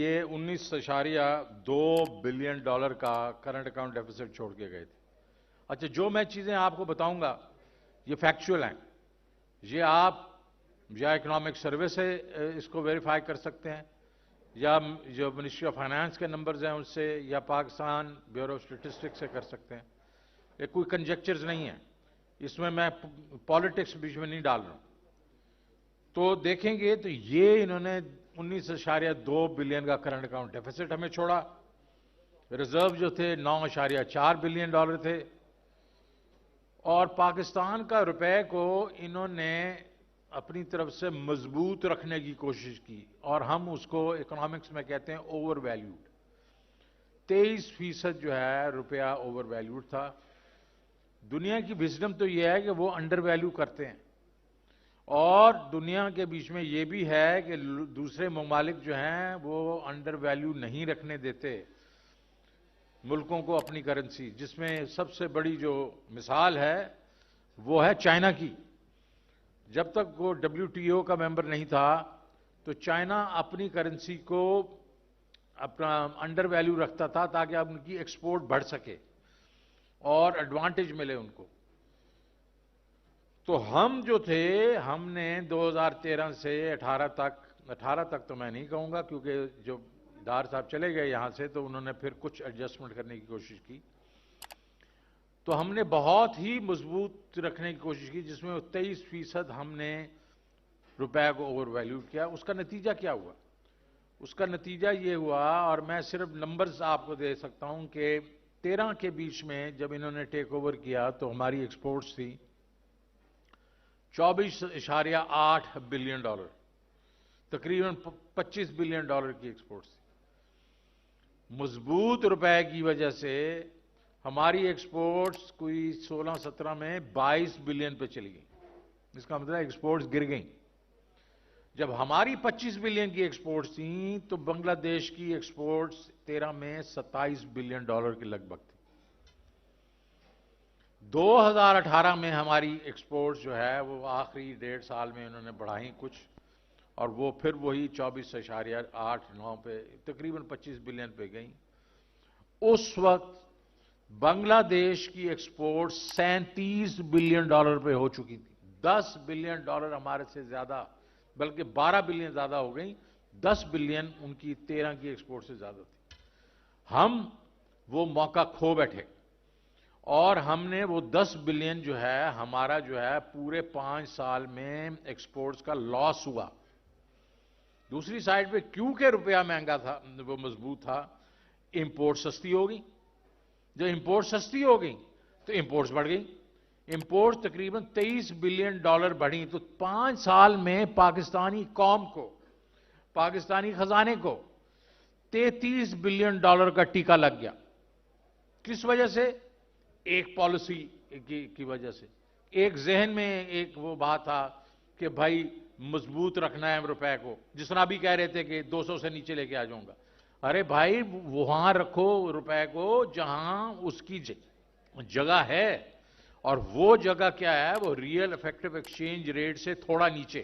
یہ 19.2 billion dollar کا current account deficit چھوڑ کے گئے تھے. اچھا، جو میں چیزیں آپ کو بتاؤں گا یہ فیکچول ہیں. یہ آپ یا اکنامک سروے سے اس کو ویریفائی کر سکتے ہیں، یا جو منسٹری آف فائنانس کے نمبرز ہیں اس سے، یا پاکستان بیورو آف اسٹیٹسٹکس سے کر سکتے ہیں. یہ کوئی کنجیکچرز نہیں ہیں، اس میں پالیٹکس بیچ میں نہیں ڈال رہا ہوں. تو دیکھیں گے تو یہ انہوں نے 19.2 بلین کا کرنٹ اکاؤنٹ ڈیفیسٹ ہمیں چھوڑا. ریزرو جو تھے 9.4 بلین ڈالر تھے. اور پاکستان کا روپے کو انہوں نے اپنی طرف سے مضبوط رکھنے کی کوشش کی، اور ہم اس کو اکنامکس میں کہتے ہیں اوور ویلیوڈ. 23% جو ہے روپیہ اوور ویلیوڈ تھا. دنیا کی وزڈم تو یہ ہے کہ وہ انڈر ویلیو کرتے ہیں، اور دنیا کے بیچ میں یہ بھی ہے کہ دوسرے ممالک جو ہیں وہ انڈر ویلیو نہیں رکھنے دیتے ملکوں کو اپنی کرنسی. جس میں سب سے بڑی جو مثال ہے وہ ہے چائنا کی. جب تک وہ WTO کا ممبر نہیں تھا تو چائنا اپنی کرنسی کو اپنا انڈر ویلیو رکھتا تھا تاکہ اب ان کی ایکسپورٹ بڑھ سکے اور ایڈوانٹیج ملے ان کو. تو ہم جو تھے، ہم نے 2013 سے 18 تک تو میں نہیں کہوں گا، کیونکہ جو ڈار صاحب چلے گئے یہاں سے تو انہوں نے پھر کچھ ایڈجسٹمنٹ کرنے کی کوشش کی. تو ہم نے بہت ہی مضبوط رکھنے کی کوشش کی، جس میں 23% ہم نے روپے کو اوور ویلیوڈ کیا. اس کا نتیجہ کیا ہوا؟ اس کا نتیجہ یہ ہوا، اور میں صرف نمبرز آپ کو دے سکتا ہوں کہ 13 کے بیچ میں جب انہوں نے ٹیک اوور کیا تو ہماری ایکسپورٹس تھی 24.8 بلین ڈالر، تقریباً 25 بلین ڈالر کی ایکسپورٹس تھی. مضبوط روپے کی وجہ سے ہماری ایکسپورٹس کوئی 16-17 میں 22 بلین پہ چلی گئی. اس کا مطلب ایکسپورٹس گر گئیں. جب ہماری 25 بلین کی ایکسپورٹس تھیں تو بنگلہ دیش کی ایکسپورٹس 13 میں 27 بلین ڈالر کے لگ بھگ تھی. 2018 میں ہماری ایکسپورٹس جو ہے وہ آخری 1.5 سال میں انہوں نے بڑھائیں کچھ، اور وہ پھر وہی 24.89 پہ تقریباً 25 بلین پہ گئیں. اس وقت بنگلہ دیش کی ایکسپورٹ 37 بلین ڈالر پہ ہو چکی تھی. 10 بلین ڈالر ہمارے سے زیادہ، بلکہ 12 بلین زیادہ ہو گئی. 10 بلین ان کی 13 کی ایکسپورٹ سے زیادہ تھی. ہم وہ موقع کھو بیٹھے، اور ہم نے وہ 10 بلین جو ہے ہمارا جو ہے پورے 5 سال میں ایکسپورٹس کا لاس ہوا. دوسری سائڈ پہ کیونکہ روپیہ مہنگا تھا، وہ مضبوط تھا، امپورٹ سستی ہو گئی. جو امپورٹ سستی ہو گئی تو امپورٹس بڑھ گئی. امپورٹ تقریباً 23 بلین ڈالر بڑھی. تو 5 سال میں پاکستانی قوم کو، پاکستانی خزانے کو 33 بلین ڈالر کا ٹیکہ لگ گیا. کس وجہ سے؟ ایک پالیسی کی وجہ سے. ایک ذہن میں ایک وہ بات تھا کہ بھائی مضبوط رکھنا ہے روپے کو، جس طرح بھی کہہ رہے تھے کہ 200 سے نیچے لے کے آ جاؤں گا. ارے بھائی وہاں رکھو روپے کو جہاں اس کی جگہ ہے، اور وہ جگہ کیا ہے؟ وہ ریئل افیکٹو ایکسچینج ریٹ سے تھوڑا نیچے،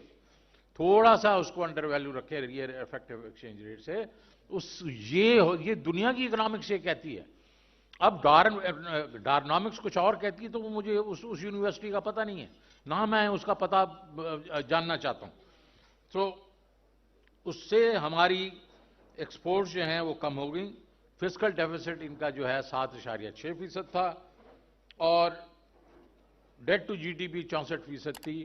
تھوڑا سا اس کو انڈر ویلیو رکھے ریئل افیکٹو ایکسچینج ریٹ سے. یہ دنیا کی اکنامکس یہ کہتی ہے. اب ڈارنامکس کچھ اور کہتی ہے، تو وہ مجھے اس یونیورسٹی کا پتہ نہیں ہے، نہ میں اس کا پتہ جاننا چاہتا ہوں. تو اس سے ہماری ایکسپورٹس جو ہیں وہ کم ہو گئیں. فسکل ڈیفیسٹ ان کا جو ہے 7.6% تھا، اور debt to G D P 64% تھی.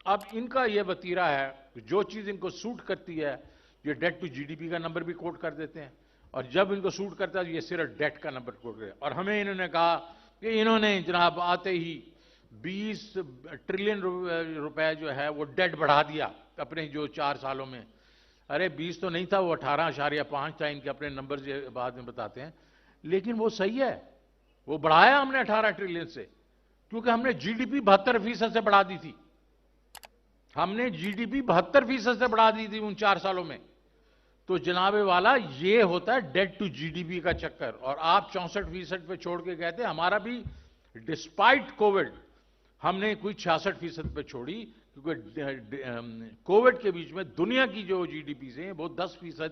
اب ان کا یہ وتیرہ ہے کہ جو چیز ان کو سوٹ کرتی ہے یہ debt to G D P کا نمبر بھی کوٹ کر دیتے ہیں، اور جب ان کو سوٹ کرتا ہے یہ صرف ڈیٹ کا نمبر کوٹ کرتے ہیں. اور ہمیں انہوں نے کہا کہ انہوں نے جناب آتے ہی 20 ٹریلین روپے جو ہے وہ ڈیٹ بڑھا دیا اپنے جو 4 سالوں میں. ارے 20 تو نہیں تھا، وہ 18.5 تھا. ان کے اپنے نمبر بعد میں بتاتے ہیں، لیکن وہ صحیح ہے. وہ بڑھایا ہم نے 18 ٹریلین سے، کیونکہ ہم نے جی ڈی پی 72% سے بڑھا دی تھی. ہم نے جی ڈی پی 72% سے بڑھا دی تھی ان 4 سالوں میں. تو جناب والا یہ ہوتا ہے debt to G D P کا چکر. اور آپ 64% پہ چھوڑ کے کہتے ہیں ہمارا بھی ڈسپائٹ کووڈ ہم نے کوئی 66% پہ چھوڑی، کیونکہ کووڈ کے بیچ میں دنیا کی جو جی ڈی پی ہیں وہ 10%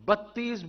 32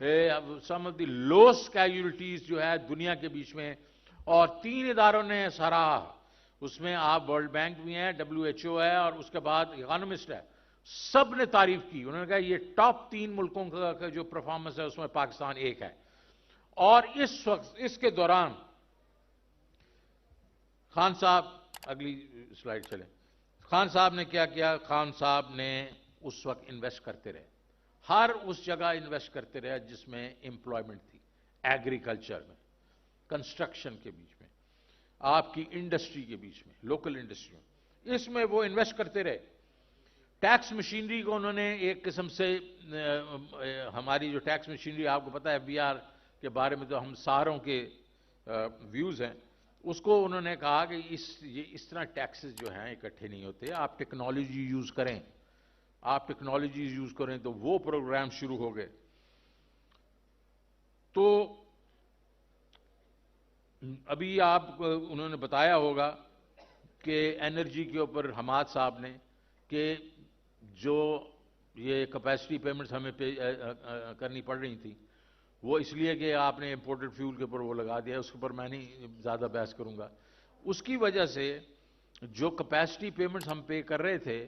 سم آف دی لوسٹ کیجولٹیز جو ہے دنیا کے بیچ میں، اور 3 اداروں نے سراہا، اس میں آپ ورلڈ بینک بھی ہیں، WHO ہے، اور اس کے بعد اکانومسٹ ہے، سب نے تعریف کی. انہوں نے کہا یہ ٹاپ 3 ملکوں کا جو پرفارمنس ہے اس میں پاکستان ایک ہے. اور اس وقت اس کے دوران خان صاحب، اگلی سلائیڈ چلیں، خان صاحب نے کیا کیا؟ خان صاحب نے اس وقت انویسٹ کرتے رہے، ہر اس جگہ انویسٹ کرتے رہے جس میں امپلائمنٹ تھی، ایگریکلچر میں، کنسٹرکشن کے بیچ میں، آپ کی انڈسٹری کے بیچ میں، لوکل انڈسٹریوں، اس میں وہ انویسٹ کرتے رہے. ٹیکس مشینری کو انہوں نے ایک قسم سے، ہماری جو ٹیکس مشینری آپ کو پتا ہے FBR کے بارے میں تو ہم ساروں کے ویوز ہیں، اس کو انہوں نے کہا کہ اس طرح ٹیکسز جو ہیں اکٹھے نہیں ہوتے، آپ ٹیکنالوجی یوز کریں، آپ ٹیکنالوجیز یوز کریں. تو وہ پروگرام شروع ہو گئے. تو ابھی آپ انہوں نے بتایا ہوگا کہ انرجی کے اوپر حماد صاحب نے کہ جو یہ کیپیسٹی پیمنٹس ہمیں کرنی پڑ رہی تھی، وہ اس لیے کہ آپ نے امپورٹڈ فیول کے اوپر وہ لگا دیا، اس کے اوپر میں نہیں زیادہ بحث کروں گا. اس کی وجہ سے جو کیپیسٹی پیمنٹس ہم پے کر رہے تھے،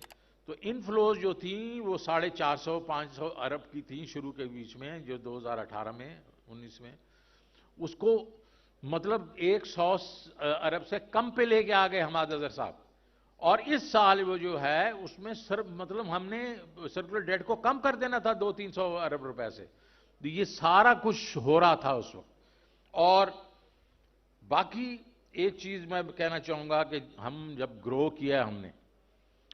تو انفلوز جو تھیں وہ 450-500 ارب کی تھیں شروع کے بیچ میں، جو 2018 میں 19 میں، اس کو مطلب 100 ارب سے کم پہ لے کے آ گئے حماد اظہر صاحب. اور اس سال وہ جو ہے اس میں مطلب ہم نے سرکولر ڈیٹ کو کم کر دینا تھا 200-300 ارب روپے سے. یہ سارا کچھ ہو رہا تھا اس وقت. اور باقی ایک چیز میں کہنا چاہوں گا کہ ہم جب گرو کیا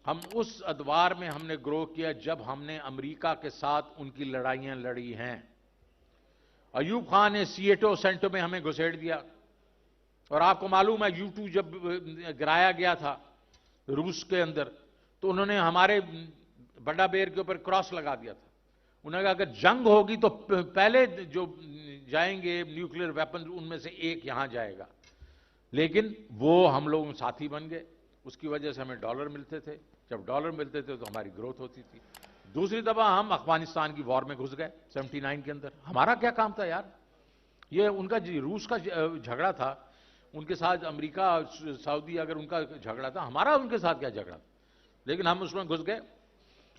ہم اس ادوار میں ہم نے گرو کیا جب ہم نے امریکہ کے ساتھ ان کی لڑائیاں لڑی ہیں. ایوب خان نے سیٹو سینٹو میں ہمیں گھسیٹ دیا، اور آپ کو معلوم ہے U2 جب گرایا گیا تھا روس کے اندر، تو انہوں نے ہمارے بڑا بیر کے اوپر کراس لگا دیا تھا. انہوں نے کہا اگر جنگ ہوگی تو پہلے جو جائیں گے نیوکلیر ویپن ان میں سے ایک یہاں جائے گا. لیکن وہ ہم لوگ ساتھی بن گئے، اس کی وجہ سے ہمیں ڈالر ملتے تھے، جب ڈالر ملتے تھے تو ہماری گروتھ ہوتی تھی. دوسری دفعہ ہم افغانستان کی وار میں گھس گئے 79 کے اندر. ہمارا کیا کام تھا یار؟ یہ ان کا روس کا جھگڑا تھا، ان کے ساتھ امریکہ سعودی اگر ان کا جھگڑا تھا، ہمارا ان کے ساتھ کیا جھگڑا تھا؟ لیکن ہم اس میں گھس گئے،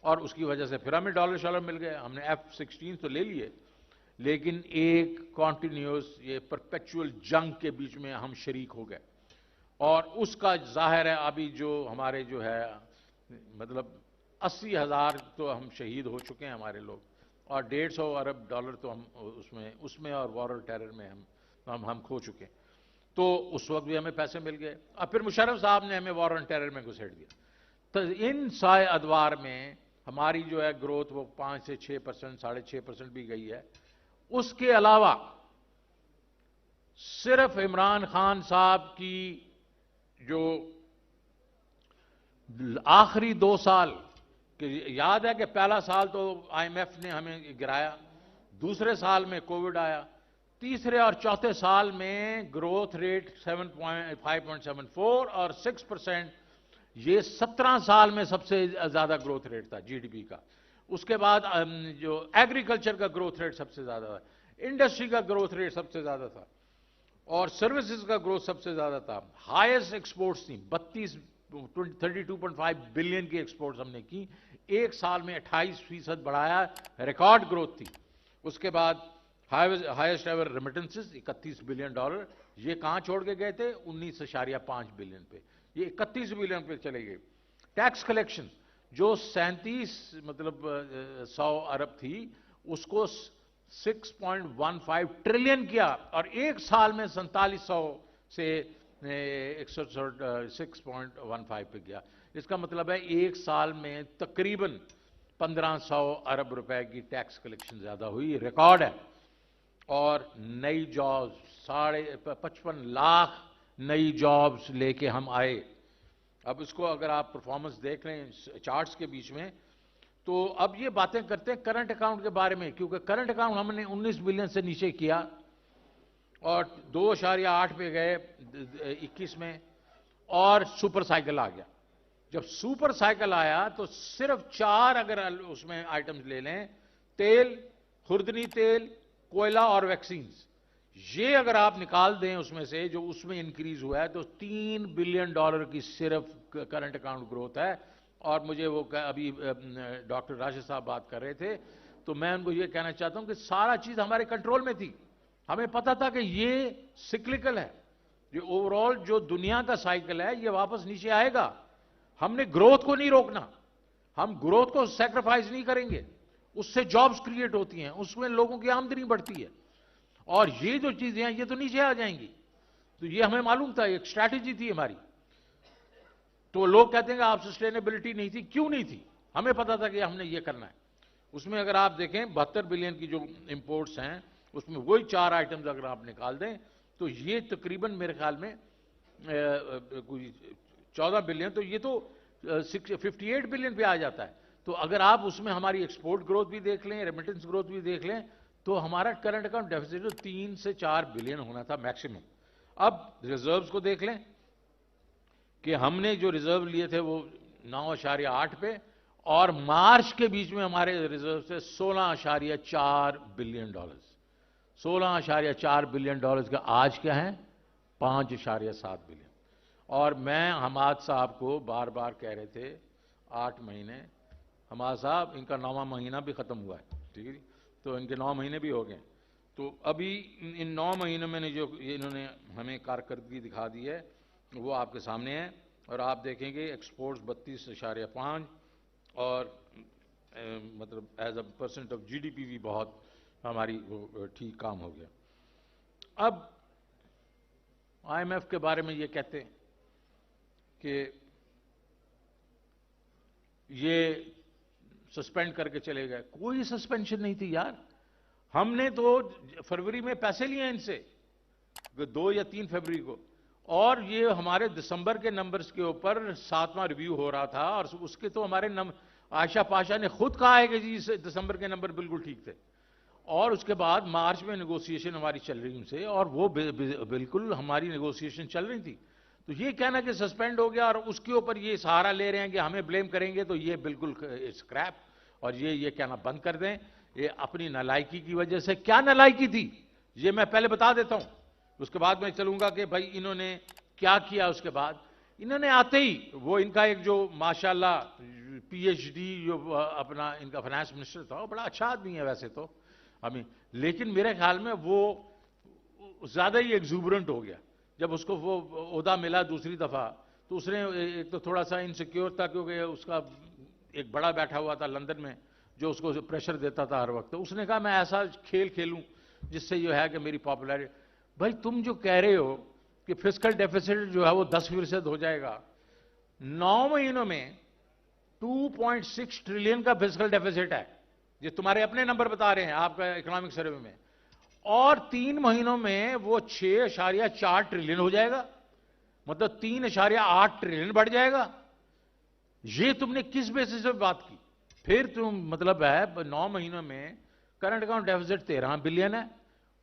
اور اس کی وجہ سے پھر ہمیں ڈالر شالر مل گئے. ہم نے F-16 تو لے لیے، لیکن ایک کانٹینیوس یہ پرپیچول جنگ کے بیچ میں ہم شریک ہو گئے. اور اس کا ظاہر ہے ابھی جو ہمارے جو ہے مطلب 80,000 تو ہم شہید ہو چکے ہیں ہمارے لوگ، اور 150 ارب ڈالر تو ہم اس میں اور وار اور ٹیرر میں ہم کھو چکے. تو اس وقت بھی ہمیں پیسے مل گئے. اب پھر مشرف صاحب نے ہمیں وار اور ٹیرر میں گھسیٹ دیا. تو ان سائے ادوار میں ہماری جو ہے گروتھ وہ 5 سے 6%، 6.5% بھی گئی ہے. اس کے علاوہ صرف عمران خان صاحب کی جو آخری 2 سال، کہ یاد ہے کہ پہلا سال تو IMF نے ہمیں گرایا، دوسرے سال میں کووڈ آیا، تیسرے اور چوتھے سال میں گروتھ ریٹ 5.74 اور 6%. یہ 17 سال میں سب سے زیادہ گروتھ ریٹ تھا GDP کا. اس کے بعد جو ایگریکلچر کا گروتھ ریٹ سب سے زیادہ تھا، انڈسٹری کا گروتھ ریٹ سب سے زیادہ تھا، اور سروسز کا گروتھ سب سے زیادہ تھا. ہائیسٹ ایکسپورٹس تھیں، 32.5 بلین کی ایکسپورٹس ہم نے کی. ایک سال میں 28% بڑھایا، ریکارڈ گروتھ تھی. اس کے بعد highest ever remittances 31 billion dollar. یہ کہاں چھوڑ کے گئے تھے؟ 19.5 بلین پہ. یہ 31 بلین پہ چلے گئے. ٹیکس کلیکشن جو 100 ارب تھی، اس کو 6.15 ٹریلین کیا، اور ایک سال میں 4700 سے 6.15 پہ گیا. اس کا مطلب ہے ایک سال میں تقریباً 1500 ارب روپے کی ٹیکس کلیکشن زیادہ ہوئی، ریکارڈ ہے. اور نئی جابز 55 لاکھ نئی جابز لے کے ہم آئے. اب اس کو اگر آپ پرفارمنس دیکھ رہے ہیں چارٹس کے بیچ میں، تو اب یہ باتیں کرتے ہیں کرنٹ اکاؤنٹ کے بارے میں، کیونکہ کرنٹ اکاؤنٹ ہم نے 19 بلین سے نیچے کیا اور 2.8 پہ گئے 21 میں، اور سپر سائیکل آ گیا. جب سپر سائیکل آیا تو صرف 4 اگر اس میں آئٹمز لے لیں، تیل، خوردنی تیل، کوئلہ اور ویکسینز، یہ اگر آپ نکال دیں اس میں سے جو اس میں انکریز ہوا ہے تو $3 بلین کی صرف کرنٹ اکاؤنٹ گروتھ ہے. اور مجھے وہ ابھی ڈاکٹر راشد صاحب بات کر رہے تھے تو میں ان کو یہ کہنا چاہتا ہوں کہ سارا چیز ہمارے کنٹرول میں تھی. ہمیں پتا تھا کہ یہ سکلکل ہے، یہ اوورال جو دنیا کا سائیکل ہے یہ واپس نیچے آئے گا. ہم نے گروتھ کو نہیں روکنا، ہم گروتھ کو سیکریفائز نہیں کریں گے. اس سے جابز کریٹ ہوتی ہیں، اس میں لوگوں کی آمدنی بڑھتی ہے، اور یہ جو چیزیں ہیں یہ تو نیچے آ جائیں گی. تو یہ ہمیں معلوم تھا، ایک اسٹریٹجی تھی ہماری. تو لوگ کہتے ہیں کہ آپ سسٹینیبلٹی نہیں تھی. کیوں نہیں تھی؟ ہمیں پتا تھا کہ ہم نے یہ کرنا ہے. اس میں اگر آپ دیکھیں 72 بلین کی جو امپورٹس ہیں اس میں وہی 4 آئٹمز اگر آپ نکال دیں تو یہ تقریباً میرے خیال میں 14 بلین، تو یہ تو 58 بلین پہ آ جاتا ہے. تو اگر آپ اس میں ہماری ایکسپورٹ گروتھ بھی دیکھ لیں، ریمیٹنس گروتھ بھی دیکھ لیں، تو ہمارا کرنٹ اکاؤنٹ ڈیفیسٹ 3 سے 4 بلین ہونا تھا میکسیمم. اب ریزروز کو دیکھ لیں کہ ہم نے جو ریزرو لیے تھے وہ 9.8 پہ، اور مارچ کے بیچ میں ہمارے ریزرو سے $16.4 بلین. $16.4 بلین کا آج کیا ہے؟ 5.7 بلین. اور میں حماد صاحب کو بار بار کہہ رہے تھے 8 مہینے، حماد صاحب ان کا 9واں مہینہ بھی ختم ہوا ہے، ٹھیک ہے جی، تو ان کے 9 مہینے بھی ہو گئے. تو ابھی ان 9 مہینوں میں نے جو انہوں نے ہمیں کارکردگی دکھا دی ہے وہ آپ کے سامنے ہے. اور آپ دیکھیں گے ایکسپورٹس 32.5 اور مطلب as a percent of G D P بھی بہت ہماری ٹھیک کام ہو گیا. اب آئی ایم ایف کے بارے میں یہ کہتے ہیں کہ یہ سسپینڈ کر کے چلے گئے. کوئی سسپینشن نہیں تھی یار. ہم نے تو فروری میں پیسے لیے ان سے 2 یا 3 فروری کو، اور یہ ہمارے دسمبر کے نمبرز کے اوپر 7واں ریویو ہو رہا تھا، اور اس کے تو ہمارے عائشہ پاشا نے خود کہا ہے کہ جی دسمبر کے نمبر بالکل ٹھیک تھے. اور اس کے بعد مارچ میں نیگوسیشن ہماری چل رہی ان سے، اور وہ بالکل ہماری نیگوسیشن چل رہی تھی. تو یہ کہنا کہ سسپینڈ ہو گیا اور اس کے اوپر یہ سہارا لے رہے ہیں کہ ہمیں بلیم کریں گے، تو یہ بالکل اسکریپ. اور یہ کہنا بند کر دیں. یہ اپنی نالائکی کی وجہ سے. کیا نالائکی تھی یہ میں پہلے بتا دیتا ہوں، اس کے بعد میں چلوں گا کہ بھائی انہوں نے کیا کیا. اس کے بعد انہوں نے آتے ہی وہ ان کا ایک جو ماشاءاللہ پی ایچ ڈی جو اپنا ان کا فائنانس منسٹر تھا، وہ بڑا اچھا آدمی ہے ویسے تو ہمیں، لیکن میرے خیال میں وہ زیادہ ہی ایگزوبرنٹ ہو گیا. جب اس کو وہ عہدہ ملا دوسری دفعہ تو اس نے ایک تو تھوڑا سا انسیکیور تھا، کیونکہ اس کا ایک بڑا بیٹھا ہوا تھا لندن میں جو اس کو پریشر دیتا تھا ہر وقت. اس نے کہا میں ایسا کھیل کھیلوں جس سے یہ ہے کہ میری پاپولیرٹی. بھائی تم جو کہہ رہے ہو کہ فسکل ڈیفیسٹ جو ہے وہ 10% ہو جائے گا، 9 مہینوں میں 2.6 ٹریلین کا فسکل ڈیفیسٹ ہے، یہ تمہارے اپنے نمبر بتا رہے ہیں آپ کا اکنامک سروے میں، اور 3 مہینوں میں وہ 6.4 ٹریلین ہو جائے گا، مطلب 3.8 ٹریلین بڑھ جائے گا. یہ تم نے کس بیسس پہ بات کی؟ پھر تم مطلب ہے 9 مہینوں میں کرنٹ اکاؤنٹ ڈیفیسٹ 13 بلین ہے،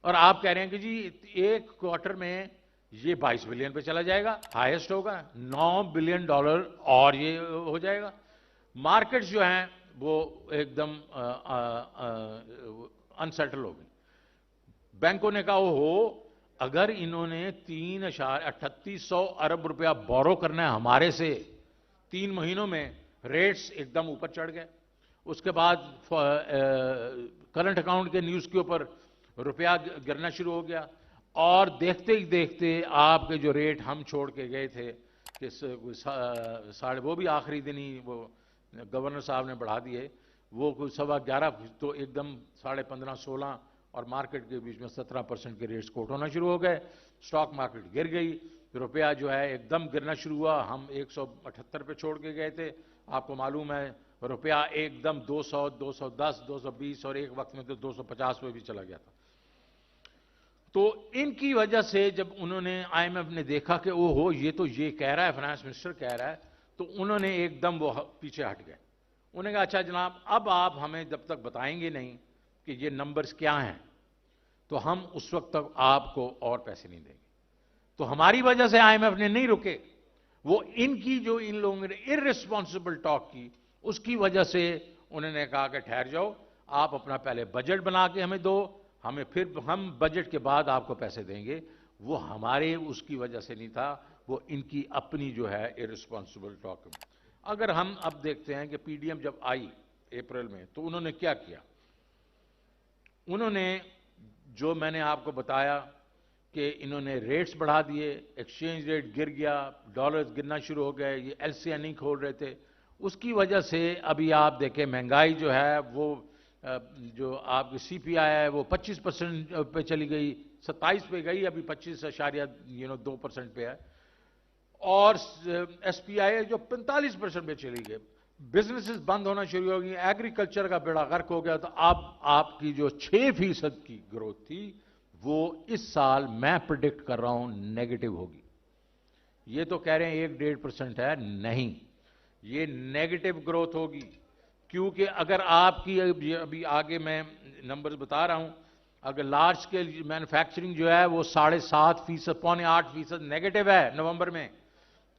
اور آپ کہہ رہے ہیں کہ جی ایک کوارٹر میں یہ 22 بلین پہ چلا جائے گا، ہائیسٹ ہوگا $9 بلین اور یہ ہو جائے گا. مارکیٹس جو ہیں وہ ایک دم انسیٹل ہو گئی. بینکوں نے کہا ہو اگر انہوں نے 3.38 ارب روپیہ بورو کرنا ہے ہمارے سے 3 مہینوں میں، ریٹس ایک دم اوپر چڑھ گئے. اس کے بعد کرنٹ اکاؤنٹ کے نیوز کے اوپر روپیہ گرنا شروع ہو گیا، اور دیکھتے ہی دیکھتے آپ کے جو ریٹ ہم چھوڑ کے گئے تھے کہ وہ بھی آخری دن ہی وہ گورنر صاحب نے بڑھا دیے، وہ کوئی 11.25 تو ایک دم 15.5 16 اور مارکیٹ کے بیچ میں 17% کے ریٹس کوٹ ہونا شروع ہو گئے. سٹاک مارکیٹ گر گئی، روپیہ جو ہے ایک دم گرنا شروع ہوا. ہم 178 پہ چھوڑ کے گئے تھے، آپ کو معلوم ہے روپیہ ایک دم 200 210 220 اور ایک وقت میں تو 250 پہ بھی چلا گیا تھا. تو ان کی وجہ سے جب انہوں نے آئی ایم ایف نے دیکھا کہ او ہو یہ تو یہ کہہ رہا ہے، فائنانس منسٹر کہہ رہا ہے، تو انہوں نے ایک دم وہ پیچھے ہٹ گئے. انہوں نے کہا اچھا جناب اب آپ ہمیں جب تک بتائیں گے نہیں کہ یہ نمبرز کیا ہیں تو ہم اس وقت تک آپ کو اور پیسے نہیں دیں گے. تو ہماری وجہ سے آئی ایم ایف نے نہیں رکے، وہ ان کی جو ان لوگوں نے ارریسپانسبل ٹاک کی اس کی وجہ سے انہوں نے کہا کہ ٹھہر جاؤ، آپ اپنا پہلے بجٹ بنا کے ہمیں دو، ہم بجٹ کے بعد آپ کو پیسے دیں گے. وہ ہمارے اس کی وجہ سے نہیں تھا, وہ ان کی اپنی جو ہے ارسپانسبل ٹاک. اگر ہم اب دیکھتے ہیں کہ پی ڈی ایم جب آئی اپریل میں تو انہوں نے کیا کیا. انہوں نے جو میں نے آپ کو بتایا کہ انہوں نے ریٹس بڑھا دیے, ایکسچینج ریٹ گر گیا, ڈالرز گرنا شروع ہو گئے, یہ ایل سی نہیں کھول رہے تھے. اس کی وجہ سے ابھی آپ دیکھیں مہنگائی جو ہے وہ جو آپ کی سی پی آئی ہے وہ 25% پہ چلی گئی, 27 پہ گئی, ابھی 25.2% پہ ہے. اور ایس پی آئی جو 45% پہ چلی گئی. بزنسز بند ہونا شروع ہو گئی, ایگریکلچر کا بیڑا غرق ہو گیا. تو اب آپ کی جو 6% کی گروتھ تھی وہ اس سال میں پریڈکٹ کر رہا ہوں نیگیٹو ہوگی. یہ تو کہہ رہے ہیں 1-1.5% ہے, نہیں, یہ نیگیٹو گروتھ ہوگی. کیونکہ اگر آپ کی ابھی آگے میں نمبرز بتا رہا ہوں, اگر لارج سکیل مینوفیکچرنگ جو ہے وہ 7.5%, 8% نیگیٹو ہے نومبر میں,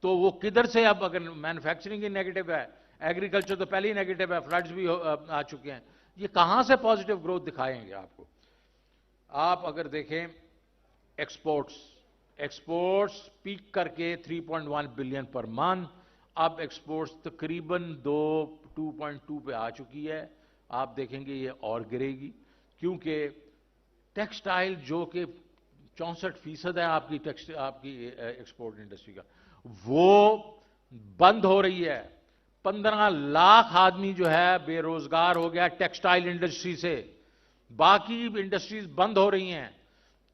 تو وہ کدھر سے اب اگر مینوفیکچرنگ ہی نیگیٹو ہے, ایگریکلچر تو پہلے ہی نیگیٹو ہے, فلڈز بھی آ چکے ہیں, یہ کہاں سے پازیٹیو گروتھ دکھائیں گے آپ کو. آپ اگر دیکھیں ایکسپورٹس پیک کر کے 3.1 بلین پر منتھ, اب ایکسپورٹس تقریباً 2.2 پہ آ چکی ہے. آپ دیکھیں گے یہ اور گرے گی, کیونکہ ٹیکسٹائل جو کہ 64% ہے آپ کی ایکسپورٹ انڈسٹری کا, وہ بند ہو رہی ہے. 15 لاکھ آدمی جو ہے بے روزگار ہو گیا ٹیکسٹائل انڈسٹری سے, باقی انڈسٹریز بند ہو رہی ہیں.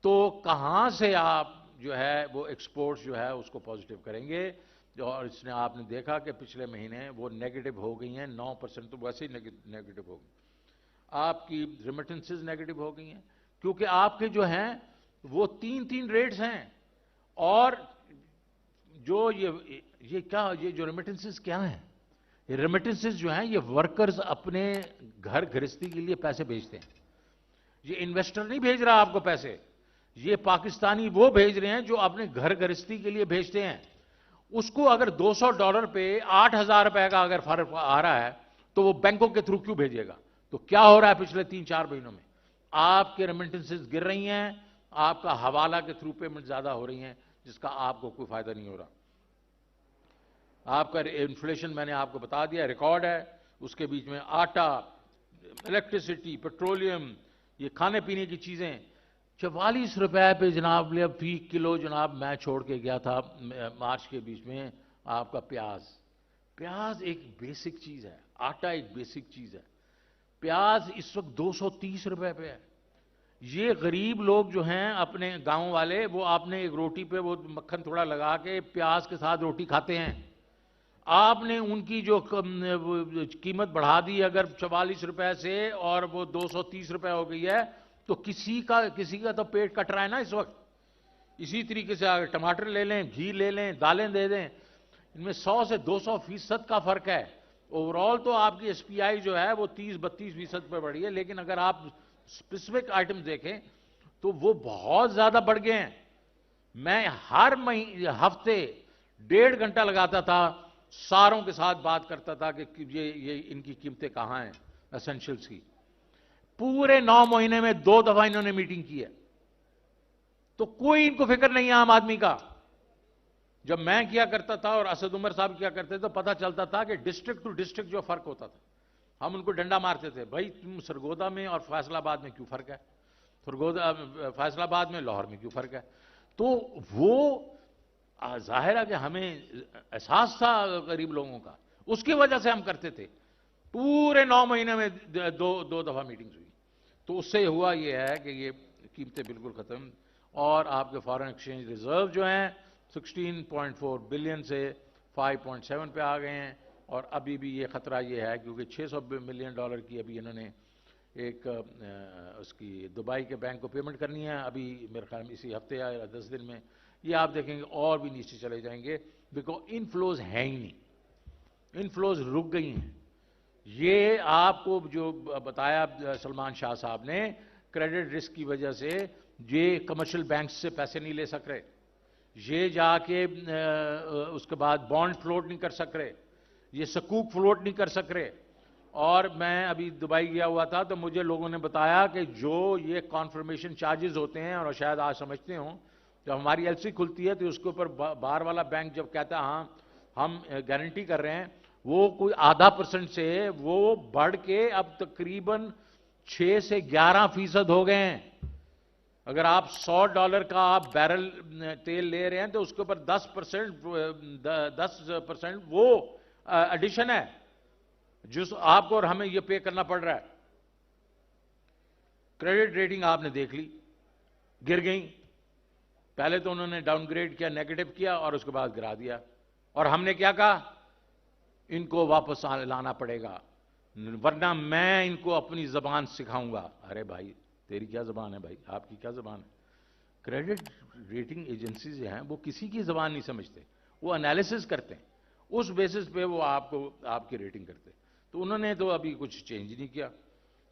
تو کہاں سے آپ جو ہے وہ ایکسپورٹس جو ہے اس کو پازیٹیو کریں گے. اور اس نے آپ نے دیکھا کہ پچھلے مہینے وہ نیگیٹو ہو گئی ہیں, 9% تو ویسے ہی نیگیٹو ہو گئی. آپ کی ریمیٹنسز نیگیٹو ہو گئی ہیں, کیونکہ آپ کے جو ہیں وہ 3 ریٹس ہیں. اور جو یہ جو ریمیٹنسز کیا ہیں, یہ ریمیٹنسز جو ہیں یہ ورکرز اپنے گھر گھرستی کے لیے پیسے بھیجتے ہیں. یہ انویسٹر نہیں بھیج رہا آپ کو پیسے, یہ پاکستانی وہ بھیج رہے ہیں جو اپنے گھر گھرستی کے لیے بھیجتے ہیں. اس کو اگر $200 پہ 8,000 روپے کا اگر فرق آ رہا ہے تو وہ بینکوں کے تھرو کیوں بھیجے گا. تو کیا ہو رہا ہے پچھلے 3-4 مہینوں میں, آپ کے ریمیٹنسز گر رہی ہیں, آپ کا حوالہ کے تھرو پیمنٹ زیادہ ہو رہی ہیں, جس کا آپ کو کوئی فائدہ نہیں ہو رہا. آپ کا انفلیشن میں نے آپ کو بتا دیا ریکارڈ ہے. اس کے بیچ میں آٹا, الیکٹریسٹی, پیٹرولیم, یہ کھانے پینے کی چیزیں 44 روپے پہ جناب فی کلو. جناب میں چھوڑ کے گیا تھا مارچ کے بیچ میں آپ کا پیاز ایک بیسک چیز ہے, آٹا ایک بیسک چیز ہے, پیاز اس وقت 230 روپے پہ ہے. یہ غریب لوگ جو ہیں اپنے گاؤں والے, وہ آپ نے ایک روٹی پہ وہ مکھن تھوڑا لگا کے پیاز کے ساتھ روٹی کھاتے ہیں. آپ نے ان کی جو قیمت بڑھا دی اگر 44 روپے سے اور وہ 230 روپے ہو گئی ہے, تو کسی کا تو پیٹ کٹ رہا ہے نا اس وقت. اسی طریقے سے اگر ٹماٹر لے لیں, گھی لے لیں, دالیں دے دیں, ان میں 100 سے 200% کا فرق ہے. اوورال تو آپ کی ایس پی آئی جو ہے وہ 30-32% پہ بڑھی ہے, لیکن اگر آپ اسپیسیفک آئٹم دیکھیں تو وہ بہت زیادہ بڑھ گئے ہیں. میں ہر ہفتے 1.5 گھنٹہ لگاتا تھا, ساروں کے ساتھ بات کرتا تھا کہ یہ ان کی قیمتیں کہاں ہیں ایسنشلز کی. پورے 9 مہینے میں 2 دفعہ انہوں نے میٹنگ کی ہے, تو کوئی ان کو فکر نہیں ہے عام آدمی کا. جب میں کیا کرتا تھا اور اسد عمر صاحب کیا کرتے تو پتہ چلتا تھا کہ ڈسٹرکٹ ٹو ڈسٹرکٹ جو فرق ہوتا تھا, ہم ان کو ڈنڈا مارتے تھے, بھائی تم سرگودا میں اور فیصل آباد میں کیوں فرق ہے, فیصل آباد میں لاہور میں کیوں فرق ہے. تو وہ ظاہر ہے کہ ہمیں احساس تھا غریب لوگوں کا, اس کی وجہ سے ہم کرتے تھے. پورے 9 مہینے میں 2 دفعہ میٹنگز ہوئی. تو اس سے ہوا یہ ہے کہ یہ قیمتیں بالکل ختم, اور آپ کے فارن ایکسچینج ریزرو جو ہیں 16.4 بلین سے 5.7 پہ آ گئے ہیں. اور ابھی بھی یہ خطرہ یہ ہے کیونکہ $600 ملین کی ابھی انہوں نے ایک اس کی دبئی کے بینک کو پیمنٹ کرنی ہے, ابھی میرے خیال میں اسی ہفتے یا 10 دن میں. یہ آپ دیکھیں گے اور بھی نیچے چلے جائیں گے, بیکاز انفلوز ہیں ہی نہیں, انفلوز رک گئی ہیں. یہ آپ کو جو بتایا سلمان شاہ صاحب نے, کریڈٹ رسک کی وجہ سے یہ کمرشل بینکس سے پیسے نہیں لے سک رہے, یہ جا کے اس کے بعد بانڈ فلوٹ نہیں کر سک رہے, یہ سکوک فلوٹ نہیں کر سک رہے. اور میں ابھی دبئی گیا ہوا تھا تو مجھے لوگوں نے بتایا کہ جو یہ کانفرمیشن چارجز ہوتے ہیں، اور شاید آج سمجھتے ہوں، جب ہماری ایل سی کھلتی ہے تو اس کے اوپر باہر والا بینک جب کہتا ہے ہاں ہم گارنٹی کر رہے ہیں، وہ کوئی ½ سے وہ بڑھ کے اب تقریباً 6 سے 11% ہو گئے ہیں۔ اگر آپ $100 کا آپ بیرل تیل لے رہے ہیں تو اس کے اوپر 10% وہ ایڈیشن ہے جس آپ کو اور ہمیں یہ پے کرنا پڑ رہا ہے۔ کریڈٹ ریٹنگ آپ نے دیکھ لی، گر گئیں۔ پہلے تو انہوں نے ڈاؤن گریڈ کیا، نیگیٹو کیا، اور اس کے بعد گرا دیا، اور ہم نے کیا کہا؟ ان کو واپس لانا پڑے گا ورنہ میں ان کو اپنی زبان سکھاؤں گا۔ ارے بھائی تیری کیا زبان ہے بھائی؟ آپ کی کیا زبان ہے؟ کریڈٹ ریٹنگ ایجنسیز جو ہیں وہ کسی کی زبان نہیں سمجھتے، وہ انالیسس کرتے ہیں، اس بیسس پہ وہ آپ کی ریٹنگ کرتے ہیں۔ تو انہوں نے تو ابھی کچھ چینج نہیں کیا،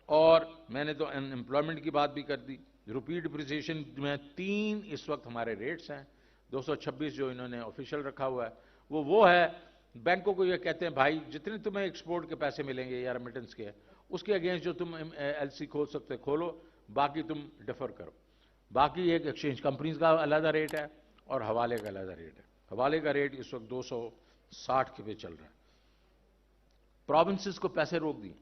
اور میں نے تو امپلائمنٹ کی بات بھی کر دی۔ روپی ڈپریسیشن میں 3 اس وقت ہمارے ریٹس ہیں، 226 جو انہوں نے آفیشیل رکھا ہوا ہے، وہ ہے بینکوں کو یہ کہتے ہیں بھائی جتنے تمہیں ایکسپورٹ کے پیسے ملیں گے یا ریمیٹنس کے، اس کے اگینسٹ جو تم ایل سی کھول سکتے کھولو، باقی تم ڈیفر کرو۔ باقی ایک ایکسچینج کمپنیز کا علیحدہ ریٹ ہے اور حوالے کا علیحدہ ریٹ ہے۔ حوالے کا ریٹ اس وقت 260 کے پہ چل رہا ہے۔ پروونسز کو پیسے روک دیے،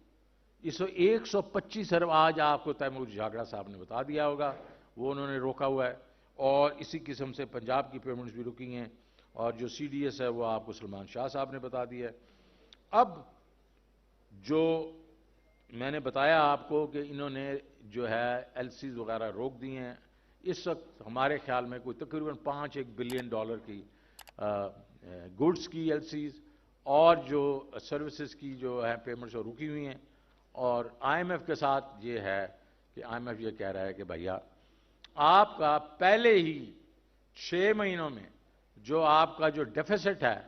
اس 125 ارب آج آپ کو تیمور جھاگڑا صاحب نے بتا دیا ہوگا، وہ انہوں نے روکا ہوا ہے، اور اسی قسم سے پنجاب کی پیمنٹس بھی رکی ہیں، اور جو سی ڈی ایس ہے وہ آپ کو سلمان شاہ صاحب نے بتا دیا ہے۔ اب جو میں نے بتایا آپ کو کہ انہوں نے جو ہے ایل سیز وغیرہ روک دی ہیں، اس وقت ہمارے خیال میں کوئی تقریباً $5 بلین کی گڈس کی ایل سیز اور جو سروسز کی جو ہے پیمنٹس وہ رکی ہوئی ہیں۔ اور آئی ایم ایف کے ساتھ یہ ہے کہ آئی ایم ایف یہ کہہ رہا ہے کہ بھیا آپ کا پہلے ہی 6 مہینوں میں جو آپ کا جو ڈیفیسٹ ہے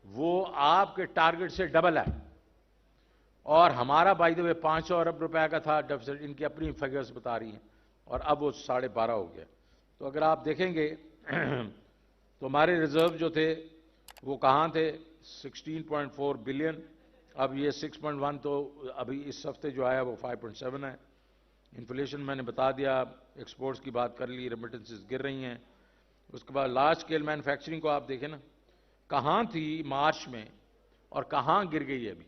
وہ آپ کے ٹارگٹ سے ڈبل ہے، اور ہمارا بائی دا وے 500 ارب روپے کا تھا ڈیفیسٹ، ان کی اپنی فگرز بتا رہی ہیں، اور اب وہ 12.5 ہو گیا۔ تو اگر آپ دیکھیں گے تو ہمارے ریزرو جو تھے وہ کہاں تھے؟ 16.4 بلین، اب یہ 6.1، تو ابھی اس ہفتے جو آیا وہ 5.7 ہے۔ انفلیشن میں نے بتا دیا، ایکسپورٹس کی بات کر لی، ریمیٹنسز گر رہی ہیں۔ اس کے بعد لارج اسکیل مینوفیکچرنگ کو آپ دیکھیں نا، کہاں تھی مارچ میں اور کہاں گر گئی ہے ابھی،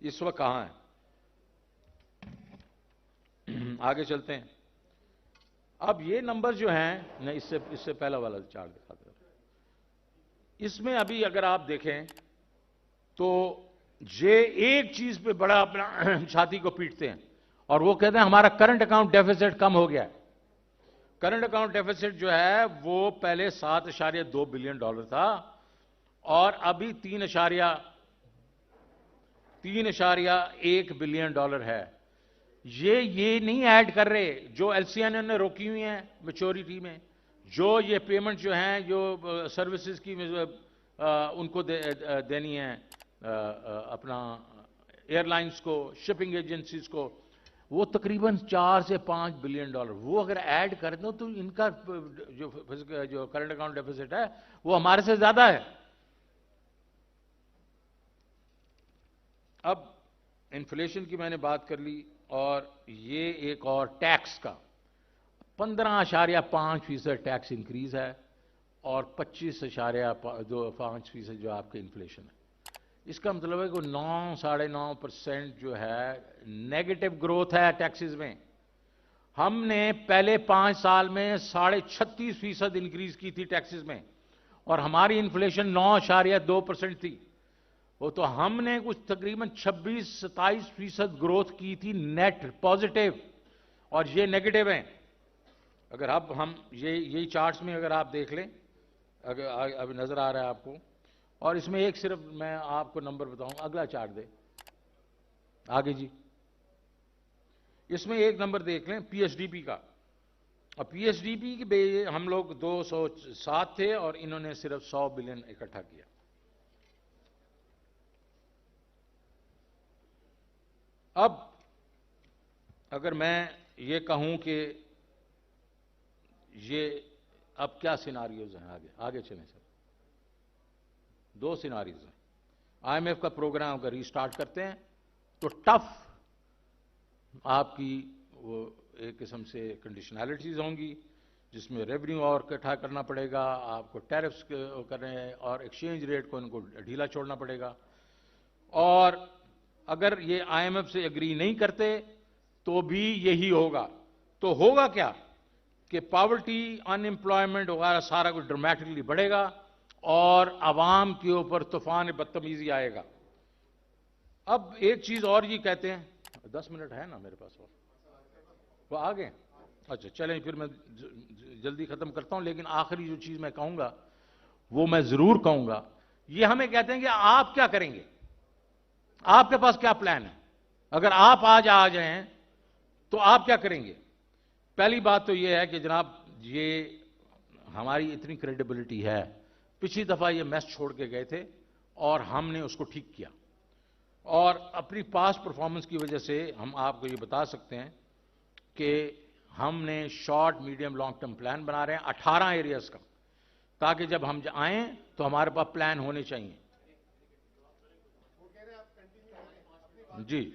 اس وقت کہاں ہے؟ آگے چلتے ہیں۔ اب یہ نمبر جو ہیں، میں اس سے پہلا والا چارٹ دکھاتا ہوں۔ اس میں ابھی اگر آپ دیکھیں تو یہ ایک چیز پہ بڑا اپنا چھاتی کو پیٹتے ہیں، اور وہ کہتے ہیں ہمارا کرنٹ اکاؤنٹ ڈیفیسٹ کم ہو گیا ہے۔ کرنٹ اکاؤنٹ ڈیفیسٹ جو ہے وہ پہلے $7.2 بلین تھا، اور ابھی $3.1 بلین ہے۔ یہ نہیں ایڈ کر رہے جو ایل سی این نے روکی ہوئی ہیں میچورٹی میں، جو یہ پیمنٹ جو ہیں جو سروسز کی ان کو دینی ہے اپنا ایئر لائنز کو، شپنگ ایجنسیز کو، وہ تقریباً $4 سے $5 بلین، وہ اگر ایڈ کر دو تو ان کا جو کرنٹ اکاؤنٹ ڈیفیسٹ ہے وہ ہمارے سے زیادہ ہے۔ اب انفلیشن کی میں نے بات کر لی، اور یہ ایک اور ٹیکس کا 15.5% ٹیکس انکریز ہے، اور 25.5% جو آپ کے انفلیشن ہے۔ اس کا مطلب ہے کہ 9.5% جو ہے نیگیٹو گروتھ ہے ٹیکسز میں۔ ہم نے پہلے 5 سال میں 36.5% انکریز کی تھی ٹیکسز میں، اور ہماری انفلیشن 9.2% تھی۔ وہ تو ہم نے کچھ تقریباً 26-27% گروتھ کی تھی نیٹ پازیٹیو، اور یہ نیگیٹو ہیں۔ اگر اب ہم یہی چارٹس میں اگر آپ دیکھ لیں، اگر اب نظر آ رہا ہے آپ کو، اور اس میں ایک صرف میں آپ کو نمبر بتاؤں، اگلا چارٹ دے آگے جی۔ اس میں ایک نمبر دیکھ لیں پی ایس ڈی پی کا، اور پی ایس ڈی پی کے ہم لوگ 207 تھے، اور انہوں نے صرف 100 بلین اکٹھا کیا۔ اب اگر میں یہ کہوں کہ یہ اب کیا سیناریوز ہیں، آگے چلیں سر۔ 2 سیناریوز ہیں۔ آئی ایم ایف کا پروگرام اگر ری سٹارٹ کرتے ہیں تو ٹف آپ کی وہ ایک قسم سے کنڈیشنالٹیز ہوں گی، جس میں ریونیو اور اکٹھا کرنا پڑے گا، آپ کو ٹیرفس کرنے اور ایکسچینج ریٹ کو ان کو ڈھیلا چھوڑنا پڑے گا. اور اگر یہ آئی ایم ایف سے اگری نہیں کرتے تو بھی یہی ہوگا. تو ہوگا کیا کہ پاورٹی، ان امپلائمنٹ وغیرہ سارا کچھ ڈرامیٹکلی بڑھے گا اور عوام کے اوپر طوفان بدتمیزی آئے گا. اب ایک چیز اور یہ کہتے ہیں، 10 منٹ ہے نا میرے پاس، اور وہ آگے. اچھا چلیں پھر میں جلدی ختم کرتا ہوں، لیکن آخری جو چیز میں کہوں گا وہ میں ضرور کہوں گا. یہ ہمیں کہتے ہیں کہ آپ کیا کریں گے، آپ کے پاس کیا پلان ہے، اگر آپ آج آ جائیں تو آپ کیا کریں گے. پہلی بات تو یہ ہے کہ جناب یہ ہماری اتنی کریڈیبلٹی ہے، پچھلی دفعہ یہ میس چھوڑ کے گئے تھے اور ہم نے اس کو ٹھیک کیا، اور اپنی پاسٹ پرفارمنس کی وجہ سے ہم آپ کو یہ بتا سکتے ہیں کہ ہم نے short medium long term plan بنا رہے ہیں 18 ایریاز کا، تاکہ جب ہم آئیں تو ہمارے پاس پلان ہونے چاہیے. جی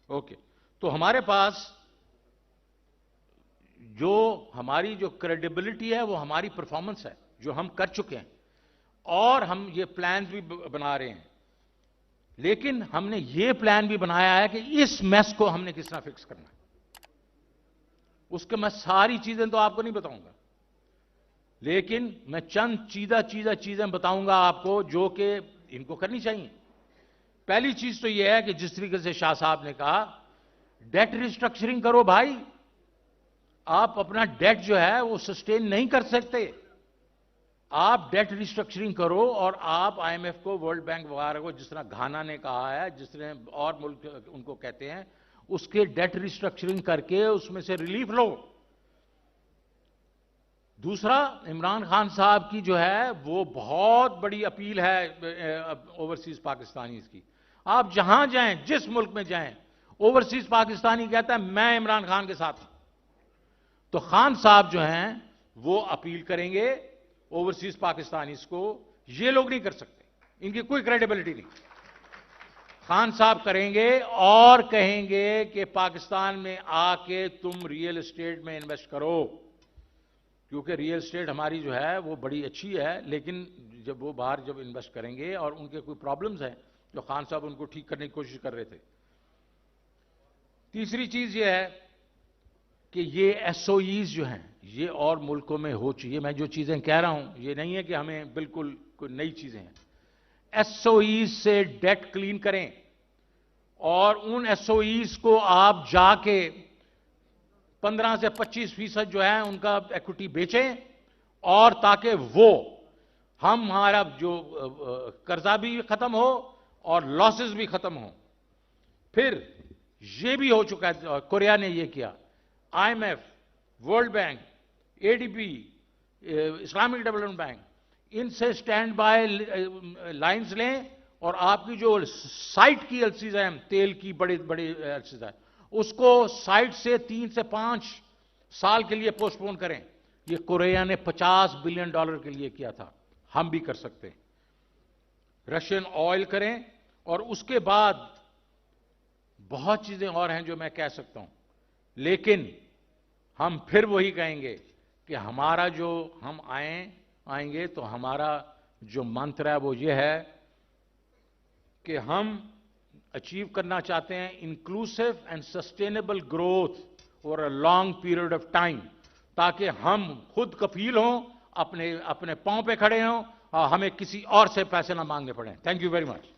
اوکے. تو ہمارے پاس جو ہماری جو کریڈیبلٹی ہے وہ ہماری پرفارمنس ہے جو ہم کر چکے ہیں، اور ہم یہ پلانز بھی بنا رہے ہیں. لیکن ہم نے یہ پلان بھی بنایا ہے کہ اس میس کو ہم نے کس طرح فکس کرنا ہے. اس کے میں ساری چیزیں تو آپ کو نہیں بتاؤں گا، لیکن میں چند چیزیں بتاؤں گا آپ کو جو کہ ان کو کرنی چاہیے. پہلی چیز تو یہ ہے کہ جس طریقے سے شاہ صاحب نے کہا، ڈیٹ ریسٹرکچرنگ کرو بھائی. آپ اپنا ڈیٹ جو ہے وہ سسٹین نہیں کر سکتے، آپ ڈیٹ ریسٹرکچرنگ کرو. اور آپ آئی ایم ایف کو، ورلڈ بینک وغیرہ کو، جس طرح گھانا نے کہا ہے، جس طرح اور ملک ان کو کہتے ہیں، اس کے ڈیٹ ریسٹرکچرنگ کر کے اس میں سے ریلیف لو. دوسرا، عمران خان صاحب کی جو ہے وہ بہت بڑی اپیل ہے اوورسیز پاکستانیز کی. آپ جہاں جائیں، جس ملک میں جائیں، اوورسیز پاکستانی کہتا ہے میں عمران خان کے ساتھ ہوں. تو خان صاحب جو ہیں وہ اپیل کریں گے اوورسیز پاکستانیز کو. یہ لوگ نہیں کر سکتے، ان کی کوئی کریڈیبلٹی نہیں. خان صاحب کریں گے اور کہیں گے کہ پاکستان میں آ کے تم ریئل اسٹیٹ میں انویسٹ کرو، کیونکہ ریئل اسٹیٹ ہماری جو ہے وہ بڑی اچھی ہے. لیکن جب وہ باہر جب انویسٹ کریں گے، اور ان کے کوئی پرابلمز ہیں جو خان صاحب ان کو ٹھیک کرنے کی کوشش کر رہے تھے. تیسری چیز یہ ہے کہ یہ ایس او ایز جو ہیں یہ اور ملکوں میں ہو چکی ہے. میں جو چیزیں کہہ رہا ہوں یہ نہیں ہے کہ ہمیں بالکل کوئی نئی چیزیں ہیں. ایس او ایز سے ڈیٹ کلین کریں، اور ان ایس او ایز کو آپ جا کے 15 سے 25% جو ہے ان کا ایکوٹی بیچیں، اور تاکہ وہ ہمارا جو قرضہ بھی ختم ہو اور لاسز بھی ختم ہوں. پھر یہ بھی ہو چکا ہے، کوریا نے یہ کیا، I M F, World Bank, A D B, Islamic Development Bank, ان سے سٹینڈ بائی لائنز لیں، اور آپ کی جو سائٹ کی ایلسیز ہیں، تیل کی بڑی بڑی ایلسیز ہیں، اس کو سائٹ سے 3 سے 5 سال کے لیے پوسٹ پون کریں. یہ کوریا نے $50 بلین کے لیے کیا تھا، ہم بھی کر سکتے ہیں. رشین آئل کریں، اور اس کے بعد بہت چیزیں اور ہیں جو میں کہہ سکتا ہوں. لیکن ہم پھر وہی کہیں گے کہ ہمارا جو ہم آئیں گے تو ہمارا جو منتر ہے وہ یہ ہے کہ ہم اچیو کرنا چاہتے ہیں inclusive and sustainable growth over a long period of time, تاکہ ہم خود کفیل ہوں، اپنے پاؤں پہ کھڑے ہوں، اور ہمیں کسی اور سے پیسے نہ مانگنے پڑیں. Thank you very much.